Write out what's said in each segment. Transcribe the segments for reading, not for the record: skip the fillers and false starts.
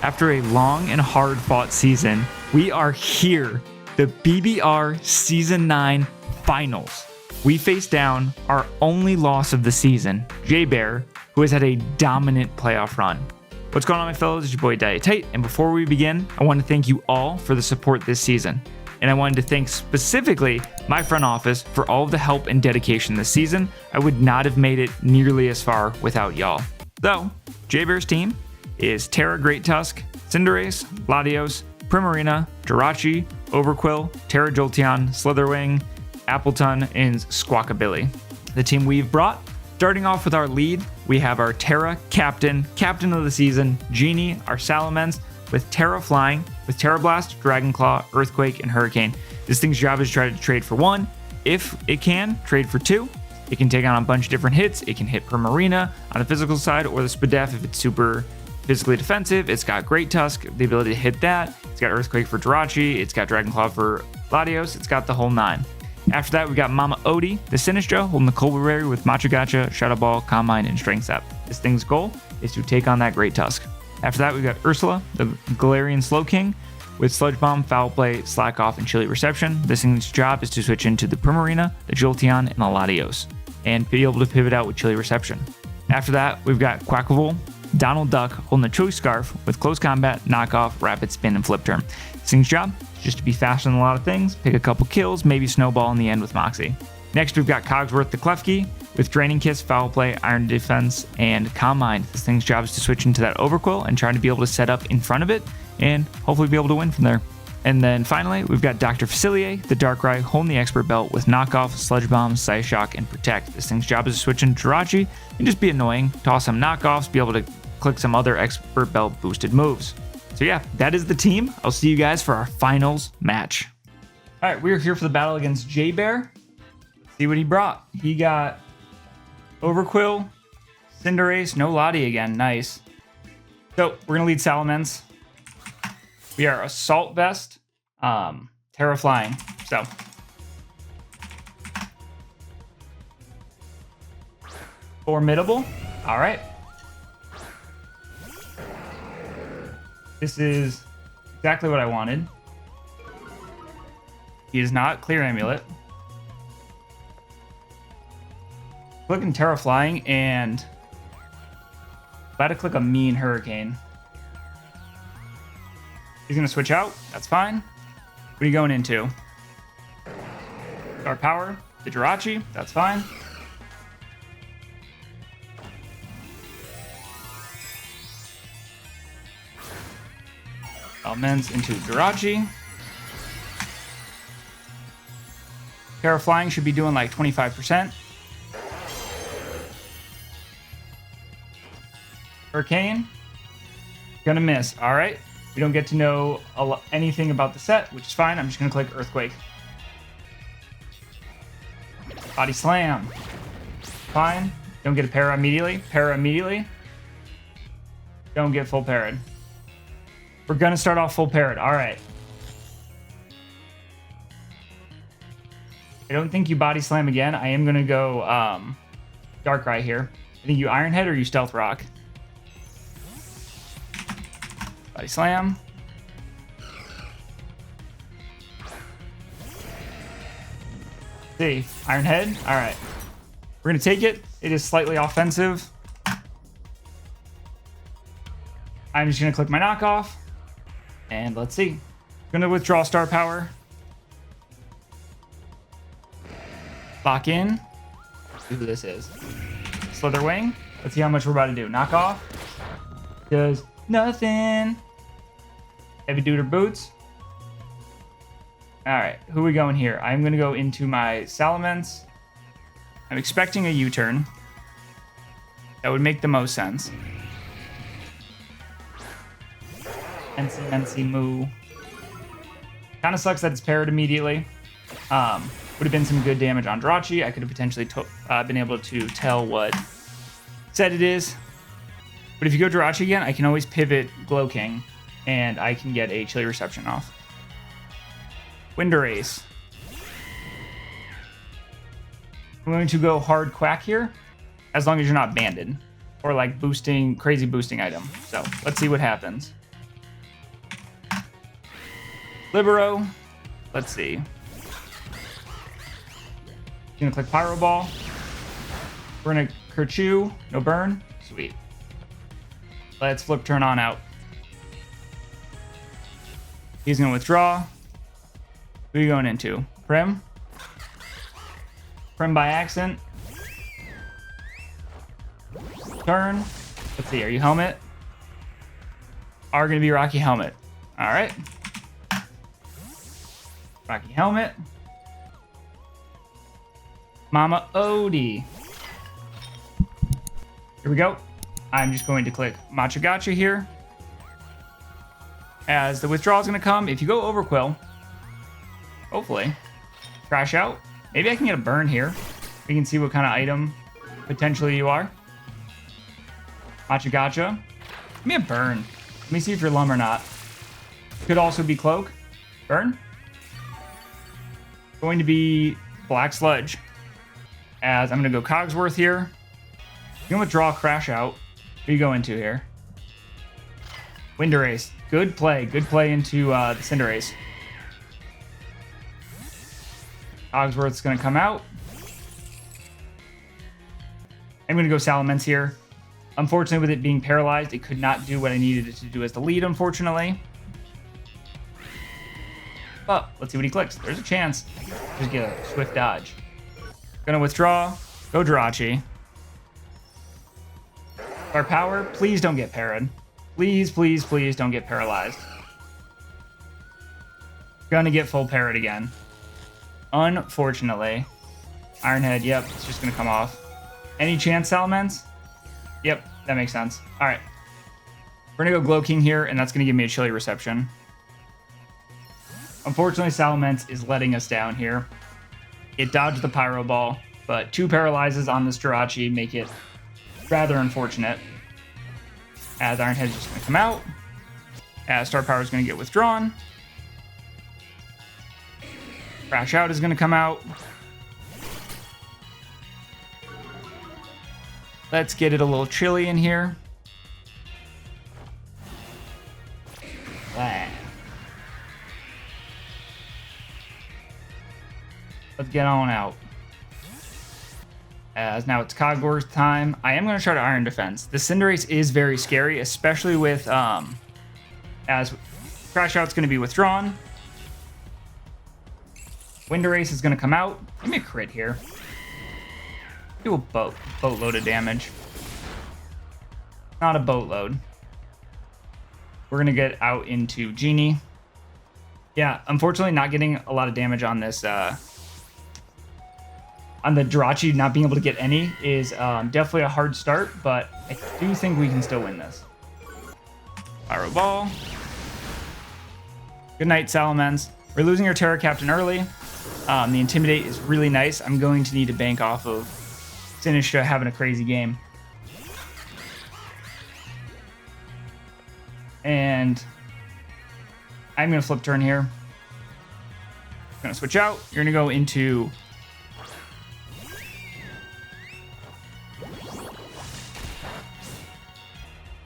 After a long and hard-fought season, we are here, the BBR Season 9 Finals. We face down our only loss of the season, Jbear, who has had a dominant playoff run. What's going on, my fellows? It's your boy DyeItTight, and before we begin, I want to thank you all for the support this season. And I wanted to thank specifically my front office for all of the help and dedication this season. I would not have made it nearly as far without y'all. Though, Jbear's team is TERA, Great Tusk, Cinderace, Latios, Primarina, Jirachi, Overquill, TERA Jolteon, Slitherwing, Appleton, and Squawkabilly. The team we've brought, starting off with our lead, we have our TERA captain of the season, Genie, our Salamence, with TERA flying, with TERA Blast, Dragon Claw, Earthquake, and Hurricane. This thing's job is to try to trade for 1. If it can, trade for 2. It can take on a bunch of different hits. It can hit Primarina on the physical side, or the Spadef if it's super physically defensive. It's got Great Tusk, the ability to hit that. It's got Earthquake for Jirachi. It's got Dragon Claw for Latios. It's got the whole 9. After that, we got Mama Odie, the Sinistcha, holding the Colbur Berry with Macho Gacha, Shadow Ball, Calm Mind, and Strength Sap. This thing's goal is to take on that Great Tusk. After that, we've got Ursula, the Galarian Slowking, with Sludge Bomb, Foul Play, Slack Off, and Chilly Reception. This thing's job is to switch into the Primarina, the Jolteon, and the Latios, and be able to pivot out with Chilly Reception. After that, we've got Quackable, Donald Duck, holding the Choice Scarf with Close Combat, Knockoff, Rapid Spin, and Flip Turn. This thing's job is just to be faster than a lot of things, pick a couple kills, maybe Snowball in the end with Moxie. Next, we've got Cogsworth the Klefki with Draining Kiss, Foul Play, Iron Defense, and Calm Mind. This thing's job is to switch into that Overquill and try to be able to set up in front of it and hopefully be able to win from there. And then finally, we've got Dr. Facilier, the Darkrai, holding the Expert Belt with Knockoff, Sludge Bomb, Psyshock, and Protect. This thing's job is to switch into Jirachi and just be annoying, toss some knockoffs, be able to click some other Expert Belt boosted moves. So yeah, that is the team. I'll see you guys for our finals match. All right, we're here for the battle against Jbear. See what he brought. He got Overquill, Cinderace, no Lottie again. Nice. So we're gonna lead Salamence. We are Assault Vest, TERA Flying. So formidable. All right. This is exactly what I wanted. He is not Clear Amulet. Clicking TERA Flying, and about to click a mean Hurricane. He's gonna switch out. That's fine. What are you going into? Star Power, the Jirachi. That's fine. Almen's into Jirachi. TERA Flying should be doing like 25%. Hurricane. Gonna miss. All right. We don't get to know anything about the set, which is fine. I'm just gonna click Earthquake. Body Slam. Fine. Don't get a para immediately. Para immediately. Don't get full parried. We're gonna start off full parried. All right. I don't think you Body Slam again. I am gonna go Darkrai here. I think you Iron Head or you Stealth Rock. Body Slam. See, Iron Head. All right. We're gonna take it. It is slightly offensive. I'm just gonna click my knockoff. And let's see. Gonna withdraw Star Power. Lock in. See who this is. Slitherwing. Let's see how much we're about to do. Knock off. Does nothing. Heavy Duder Boots. Alright, who are we going here? I'm going to go into my Salamence. I'm expecting a U-turn. That would make the most sense. NC Moo. Kind of sucks that it's parried immediately. Would have been some good damage on Jirachi. I could have potentially been able to tell what set it is. But if you go Jirachi again, I can always pivot Glow King, and I can get a Chilly Reception off. Winderace. I'm going to go hard Quack here, as long as you're not banded or like boosting, crazy boosting item. So let's see what happens. Libero. Let's see. Gonna click Pyro Ball. We're gonna Kerchew. No burn. Sweet. Let's flip turn on out. He's gonna withdraw. Who are you going into? Prim? Prim by accident. Turn. Let's see, are you Helmet? Are gonna be Rocky Helmet. Alright. Rocky Helmet. Mama Odie. Here we go. I'm just going to click Matcha Gotcha here. As the withdrawal is going to come, if you go Overquill, hopefully, crash out. Maybe I can get a burn here. We can see what kind of item potentially you are. Matcha Gotcha. Give me a burn. Let me see if you're Lum or not. Could also be Cloak. Burn. Going to be Black Sludge. As I'm going to go Cogsworth here. You can withdraw, crash out. Who you go into here? Winderace. Good play. Good play into the Cinderace. Cogsworth's going to come out. I'm going to go Salamence here. Unfortunately, with it being paralyzed, it could not do what I needed it to do as the lead, unfortunately. But let's see what he clicks. There's a chance. Just get a swift dodge. Gonna withdraw. Go Jirachi. Our power. Please don't get parried. Please, please, please don't get paralyzed. Gonna get full parried again. Unfortunately. Ironhead, yep, it's just gonna come off. Any chance, Salamence? Yep, that makes sense. Alright. We're gonna go Glow King here, and that's gonna give me a chilly reception. Unfortunately, Salamence is letting us down here. It dodged the Pyro Ball, but 2 paralyzes on this Jirachi make it rather unfortunate. As Ironhead is just going to come out. As Star Power is going to get withdrawn. Crash Out is going to come out. Let's get it a little chilly in here. Let's get on out. As now it's Cogworth's time. I am going to try to Iron Defense. The Cinderace is very scary, especially with as Crash Out's going to be withdrawn. Winderace is going to come out. Give me a crit here. Do a boatload of damage. Not a boatload. We're going to get out into Genie. Yeah, unfortunately not getting a lot of damage on this on the Jirachi. Not being able to get any is definitely a hard start, but I do think we can still win this. Pyro Ball. Good night, Salamence. We're losing our Terra Captain early. The Intimidate is really nice. I'm going to need to bank off of Sinistra having a crazy game. And I'm going to flip turn here. Going to switch out. You're going to go into...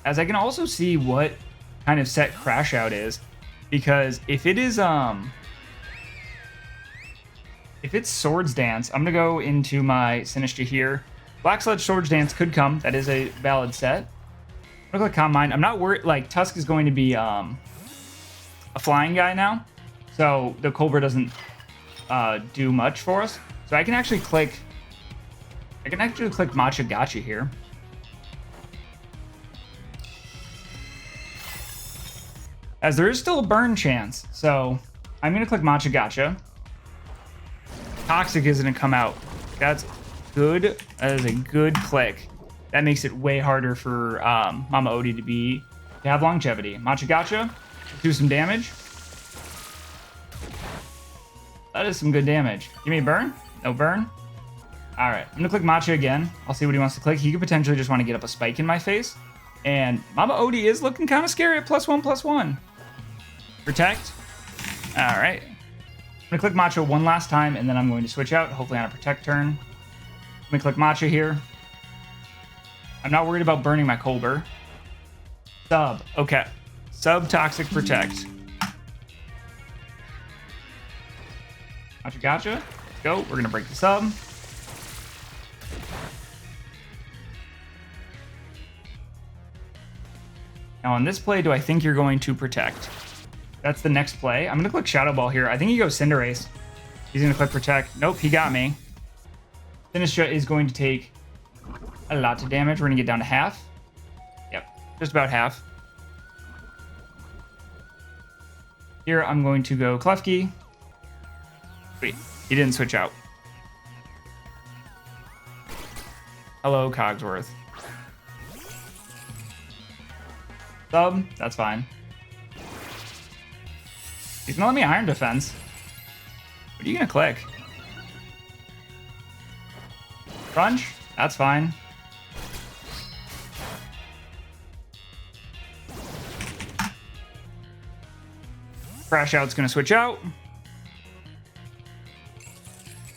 As I can also see what kind of set Crash Out is. Because if it is... If it's Swords Dance, I'm going to go into my Sinistra here. Black Sludge Swords Dance could come. That is a valid set. I'm going to click Calm Mind. I'm not worried. Like, Tusk is going to be a flying guy now. So the Cobra doesn't do much for us. So I can actually click... Matcha Gotcha here. As there is still a burn chance. So I'm going to click Matcha Gotcha. Toxic is going to come out. That's good. That is a good click. That makes it way harder for Mama Odie to have longevity. Matcha Gotcha. Do some damage. That is some good damage. Give me a burn. No burn. All right. I'm going to click Matcha again. I'll see what he wants to click. He could potentially just want to get up a spike in my face. And Mama Odie is looking kind of scary at +1/+1. Protect. All right. I'm going to click Matcha one last time, and then I'm going to switch out, hopefully on a Protect turn. I'm going to click Matcha here. I'm not worried about burning my Colbur. Sub. Okay. Sub Toxic Protect. Gotcha, gotcha. Let's go. We're gonna break the sub. Now on this play, do I think you're going to protect? That's the next play. I'm gonna click Shadow Ball here. I think he goes Cinderace. He's gonna click protect. Nope, he got me. Sinistra is going to take a lot of damage. We're gonna get down to half. Yep, just about half. Here I'm going to go Klefki. Wait, he didn't switch out. Hello, Cogsworth. Sub, that's fine. He's gonna let me Iron Defense. What are you gonna click? Crunch? That's fine. Crash Out's gonna switch out.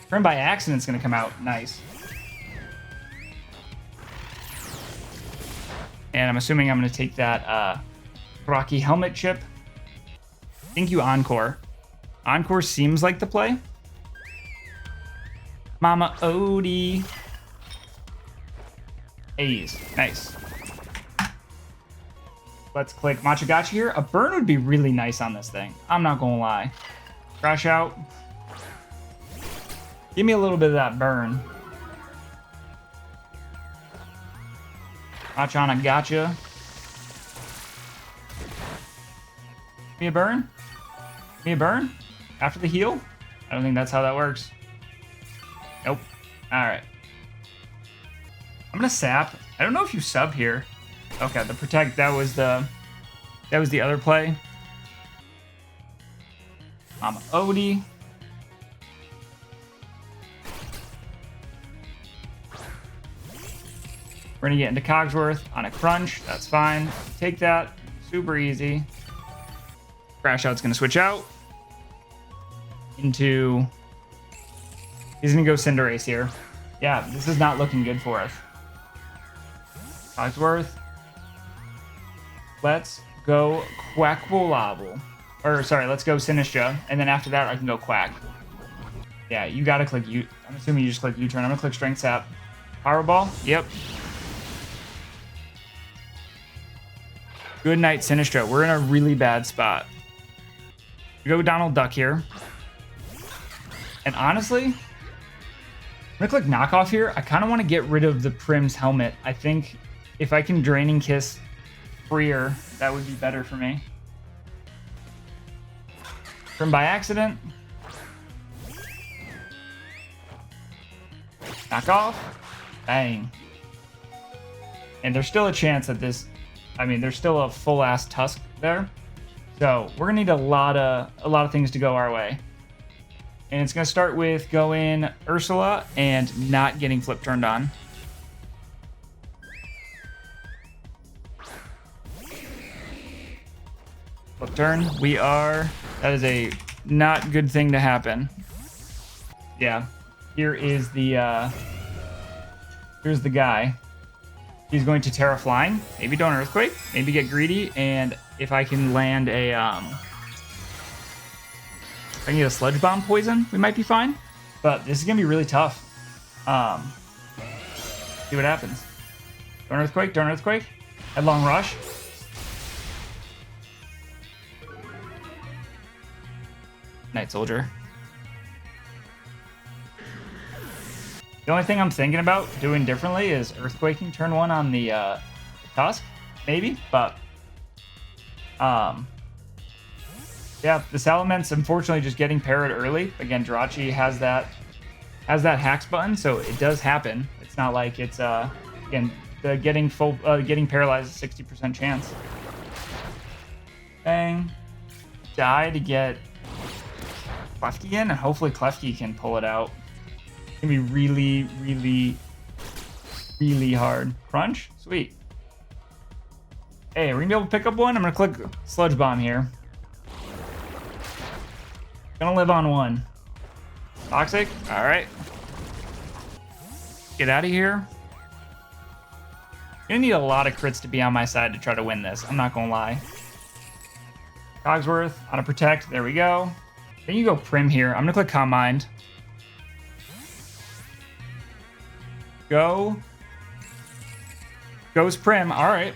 Turn by Accident's gonna come out. Nice. And I'm assuming I'm gonna take that Rocky Helmet chip. Thank you, Encore. Encore seems like the play. Mama Odie. A's. Nice. Let's click Machagachi here. A burn would be really nice on this thing. I'm not gonna lie. Crash Out. Give me a little bit of that burn. Machana gotcha. Give me a burn. Give me a burn. After the heal? I don't think that's how that works. Nope. Alright. I'm gonna sap. I don't know if you sub here. Okay, the protect, that was the other play. Mama Odie. We're gonna get into Cogsworth on a crunch. That's fine. Take that. Super easy. Crash Out's gonna switch out into. He's gonna go Cinderace here. Yeah, this is not looking good for us. Cogsworth. Let's go Quackable. Or sorry, let's go Sinistra, and then after that I can go Quack. Yeah, you gotta click U. I'm assuming you just click U-turn. I'm gonna click Strength Sap. Powerball. Yep. Good night, Sinistra. We're in a really bad spot. We go Donald Duck here. And honestly, I'm gonna click Knockoff here. I kind of want to get rid of the Prim's helmet. I think if I can Draining Kiss freer, that would be better for me. Prim by accident. Knockoff. Bang. And there's still a chance that this, I mean, there's still a full ass Tusk there. So we're gonna need a lot of things to go our way. And it's gonna start with going Ursula and not getting flip turned on. Flip turn. That is a not good thing to happen. Yeah. Here is the here's the guy. He's going to Terra Flying. Maybe don't Earthquake. Maybe get greedy. And if I can land a if I can get a Sludge Bomb poison, we might be fine. But this is gonna be really tough. See what happens. Don't Earthquake, don't Earthquake. Headlong Rush. Night Soldier. The only thing I'm thinking about doing differently is Earthquaking turn one on the Tusk, maybe, but yeah, the Salamence unfortunately just getting parried early. Again, Jirachi has that hacks button, so it does happen. It's not like it's again the getting paralyzed is 60% chance. Bang. Die to get Klefki in, and hopefully Klefki can pull it out. It's gonna be really, really, really hard. Crunch? Sweet. Hey, we're gonna be able to pick up one. I'm gonna click Sludge Bomb here. Gonna live on one. Toxic? Alright. Get out of here. Gonna need a lot of crits to be on my side to try to win this. I'm not gonna lie. Cogsworth on a protect. There we go. Then you go Prim here. I'm gonna click Combined. Go. Goes Prim. All right.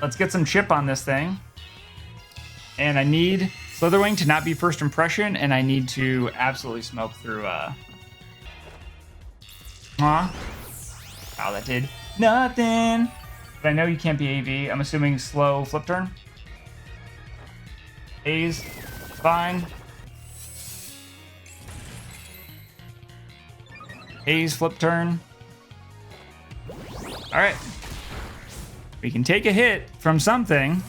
Let's get some chip on this thing. And I need Slitherwing to not be first impression, and I need to absolutely smoke through Wow, that did nothing. But I know you can't be AV. I'm assuming slow flip turn. A's, fine. A's flip turn. All right. We can take a hit from something.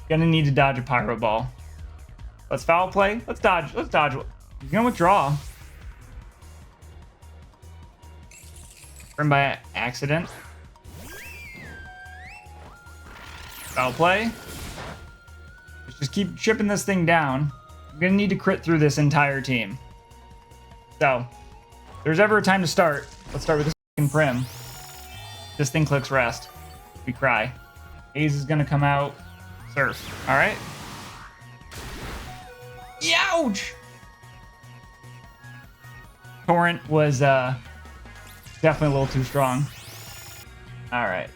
Gonna need to dodge a Pyro Ball. Let's foul play. Let's dodge. Let's dodge. He's gonna withdraw. Run by accident. Foul play. Let's just keep chipping this thing down. I'm gonna need to crit through this entire team. So, if there's ever a time to start, let's start with this fucking Prim. This thing clicks rest. We cry. A's is gonna come out. Surf. All right. Ouch! Torrent was definitely a little too strong. All right.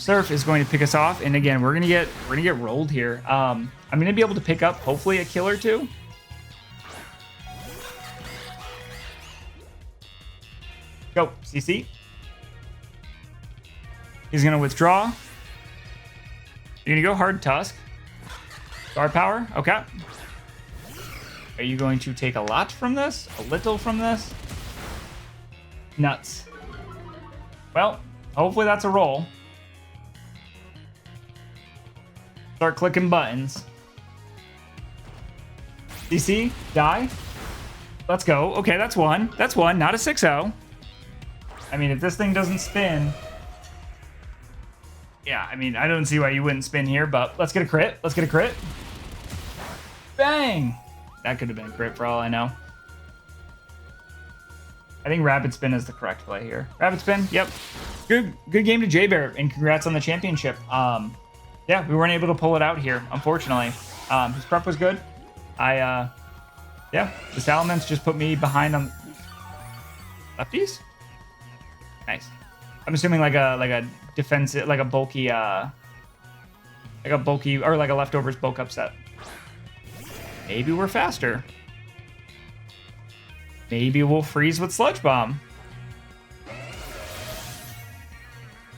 Surf is going to pick us off, and again, we're gonna get rolled here. I'm gonna be able to pick up hopefully a kill or two. Go CC. He's gonna withdraw. You're gonna go hard Tusk. Star power. Okay. Are you going to take a lot from this? A little from this? Nuts. Well, hopefully that's a roll. Start clicking buttons. DC, die. Let's go. Okay, that's one. That's one, not a 6-0. I mean, if this thing doesn't spin... Yeah, I mean, I don't see why you wouldn't spin here, but let's get a crit. Let's get a crit. Bang! That could have been a crit for all I know. I think Rapid Spin is the correct play here. Rapid Spin, yep. Good game to Jbear, and congrats on the championship. Yeah, we weren't able to pull it out here, unfortunately. His prep was good. Yeah, the Salamence just put me behind on lefties. Nice. I'm assuming like a defensive, like a bulky or like a leftovers bulk upset. Maybe we're faster. Maybe we'll freeze with Sludge Bomb.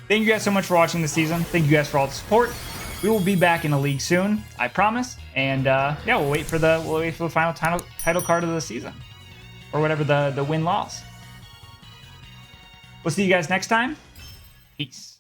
Thank you guys so much for watching this season. Thank you guys for all the support. We will be back in the league soon, I promise. And yeah, we'll wait for the final title card of the season, or whatever the win-loss. We'll see you guys next time. Peace.